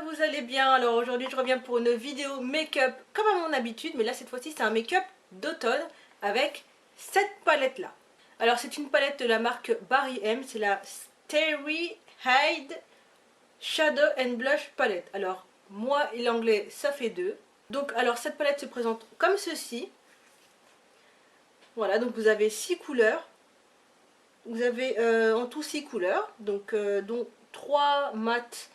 vous allez bien? Alors aujourd'hui je reviens pour une vidéo make-up comme à mon habitude, mais là cette fois-ci c'est un make-up d'automne avec cette palette là. Alors c'est une palette de la marque Barry M, c'est la Starry Eyed Shadow and Blush Palette. Alors moi et l'anglais ça fait deux. Donc alors cette palette se présente comme ceci. Voilà, donc vous avez 6 couleurs. Vous avez en tout 6 couleurs, donc dont 3 mat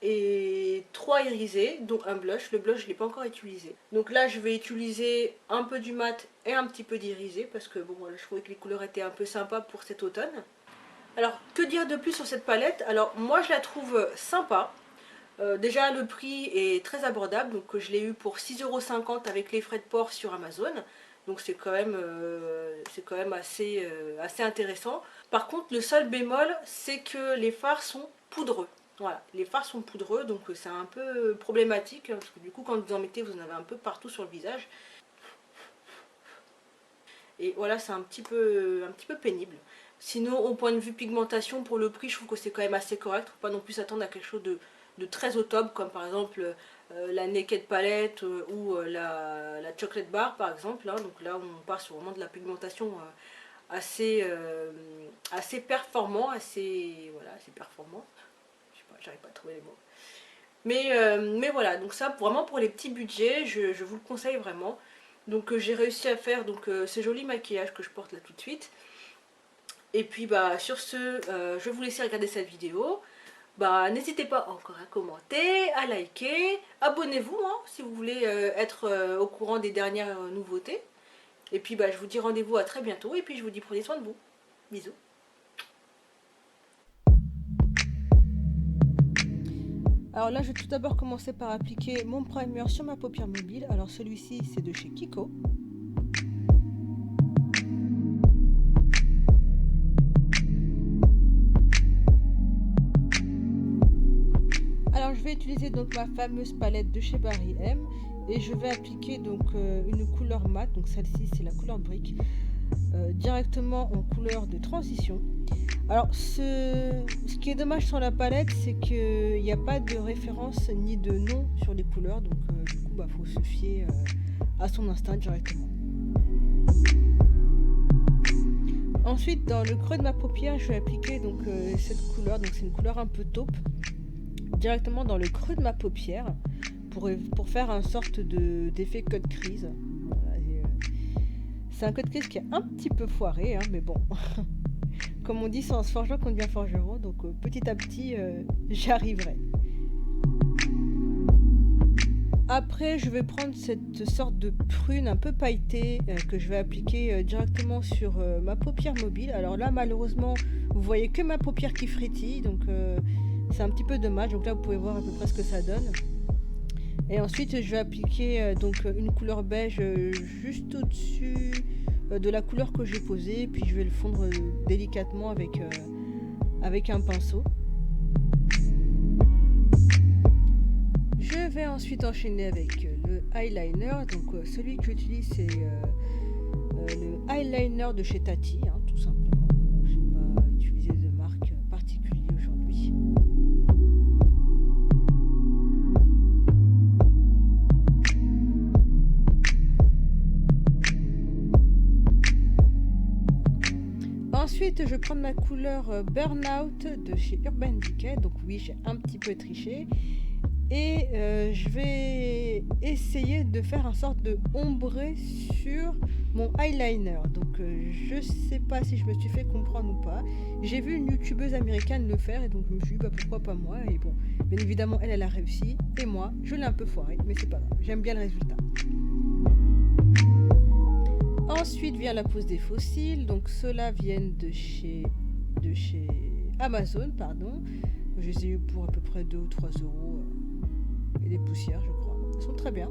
et 3 irisés, dont un blush. Le blush je ne l'ai pas encore utilisé. Donc là je vais utiliser un peu du mat et un petit peu d'irisé parce que bon, voilà, je trouvais que les couleurs étaient un peu sympas pour cet automne. Alors que dire de plus sur cette palette? Alors moi je la trouve sympa. Déjà le prix est très abordable, donc je l'ai eu pour 6,50 € avec les frais de port sur Amazon. Donc c'est quand même assez intéressant. Par contre le seul bémol c'est que les fards sont poudreux. Voilà, les fards sont poudreux, donc c'est un peu problématique, parce que du coup quand vous en mettez, vous en avez un peu partout sur le visage. Et voilà, c'est un petit peu pénible. Sinon, au point de vue pigmentation, pour le prix, je trouve que c'est quand même assez correct. Faut pas non plus s'attendre à quelque chose de très au top, comme par exemple la Naked Palette ou la Chocolate Bar, par exemple. Hein. Donc là, on part sur vraiment de la pigmentation assez performant, assez performant. J'arrive pas à trouver les mots. Mais voilà, donc ça vraiment pour les petits budgets, je vous le conseille vraiment. Donc j'ai réussi à faire ce joli maquillage que je porte là tout de suite. Et puis bah sur ce, je vais vous laisser regarder cette vidéo. Bah n'hésitez pas encore à commenter, à liker, abonnez-vous hein, si vous voulez être au courant des dernières nouveautés. Et puis bah je vous dis rendez-vous à très bientôt et puis je vous dis prenez soin de vous. Bisous. Alors là, je vais tout d'abord commencer par appliquer mon primer sur ma paupière mobile. Alors celui-ci, c'est de chez Kiko. Alors je vais utiliser donc ma fameuse palette de chez Barry M. Et je vais appliquer donc une couleur mat, donc celle-ci c'est la couleur brique, directement en couleur de transition. Alors ce qui est dommage sur la palette, c'est qu'il n'y a pas de référence ni de nom sur les couleurs, donc du coup bah faut se fier à son instinct directement. Ensuite dans le creux de ma paupière, je vais appliquer donc cette couleur, donc c'est une couleur un peu taupe, directement dans le creux de ma paupière pour faire une sorte d'effet cut crease. Voilà, c'est un cut crease qui est un petit peu foiré, hein, mais bon. Comme on dit, c'est en se forgeant qu'on devient forgeron, donc petit à petit, j'y arriverai. Après, je vais prendre cette sorte de prune un peu pailletée que je vais appliquer directement sur ma paupière mobile. Alors là, malheureusement, vous voyez que ma paupière qui frétille, donc c'est un petit peu dommage. Donc là, vous pouvez voir à peu près ce que ça donne. Et ensuite, je vais appliquer donc une couleur beige juste au-dessus de la couleur que j'ai posée, puis je vais le fondre délicatement avec un pinceau. Je vais ensuite enchaîner avec le eyeliner. Donc celui que j'utilise c'est le eyeliner de chez Tati, hein, tout simplement. Je n'ai pas utilisé de marque particulière aujourd'hui. Ensuite, je vais prendre ma couleur Burnout de chez Urban Decay. Donc oui, j'ai un petit peu triché. Et je vais essayer de faire une sorte de ombré sur mon eyeliner. Donc je sais pas si je me suis fait comprendre ou pas. J'ai vu une youtubeuse américaine le faire et donc je me suis dit bah pourquoi pas moi. Et bon, bien évidemment elle a réussi. Et moi, je l'ai un peu foiré, mais c'est pas grave. J'aime bien le résultat. Ensuite vient la pose des faux cils, donc ceux-là viennent de chez Amazon, pardon. Je les ai eu pour à peu près 2 ou 3 euros et des poussières, je crois. Ils sont très bien.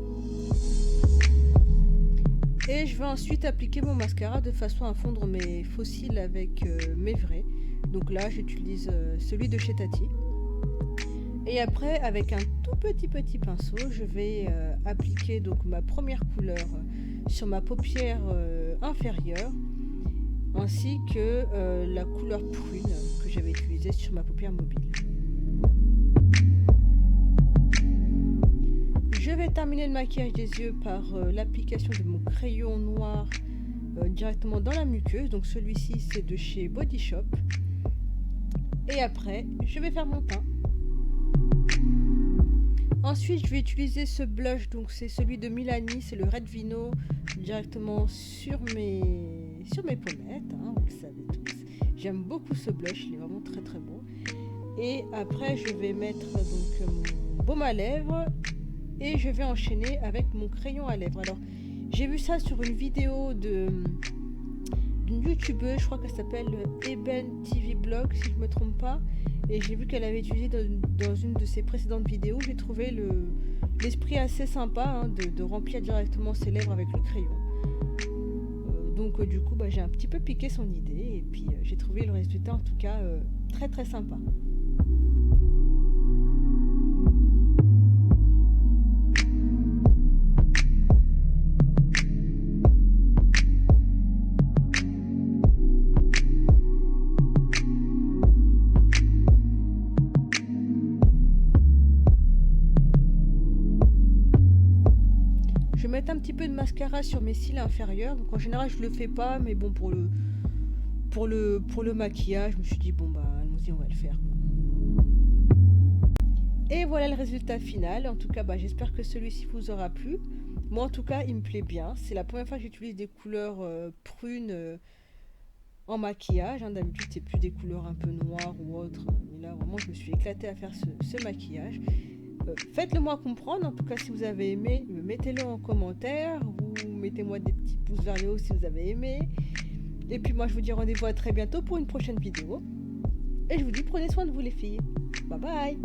Et je vais ensuite appliquer mon mascara de façon à fondre mes faux cils avec mes vrais. Donc là, j'utilise celui de chez Tati. Et après, avec un tout petit pinceau, je vais appliquer donc ma première couleur sur ma paupière inférieure, ainsi que la couleur prune que j'avais utilisée sur ma paupière mobile. vais terminer le maquillage des yeux par l'application de mon crayon noir directement dans la muqueuse. Donc celui-ci c'est de chez Body Shop. Et après je vais faire mon teint. Ensuite je vais utiliser ce blush, donc c'est celui de Milani, c'est le Red Vino, directement sur mes pommettes, hein, vous le savez tous. J'aime beaucoup ce blush, il est vraiment très très beau. Et après je vais mettre donc mon baume à lèvres et je vais enchaîner avec mon crayon à lèvres. Alors j'ai vu ça sur une vidéo d'une youtubeuse, je crois qu'elle s'appelle Eben TV Blog si je me trompe pas, et j'ai vu qu'elle avait utilisé dans une de ses précédentes vidéos. J'ai trouvé l'esprit assez sympa, hein, de remplir directement ses lèvres avec le crayon. Donc du coup j'ai un petit peu piqué son idée et puis j'ai trouvé le résultat en tout cas très très sympa. Je vais mettre un petit peu de mascara sur mes cils inférieurs. Donc en général je le fais pas, mais bon pour le maquillage, je me suis dit bon allons-y, on va le faire quoi. Et voilà le résultat final. En tout cas j'espère que celui-ci vous aura plu. Moi en tout cas il me plaît bien. C'est la première fois que j'utilise des couleurs prunes en maquillage, hein. D'habitude c'est plus des couleurs un peu noires ou autres. Mais là vraiment je me suis éclatée à faire ce maquillage. Faites-le moi comprendre, en tout cas si vous avez aimé, mettez-le en commentaire ou mettez-moi des petits pouces vers le haut si vous avez aimé. Et puis moi je vous dis rendez-vous à très bientôt pour une prochaine vidéo. Et je vous dis prenez soin de vous les filles. Bye bye.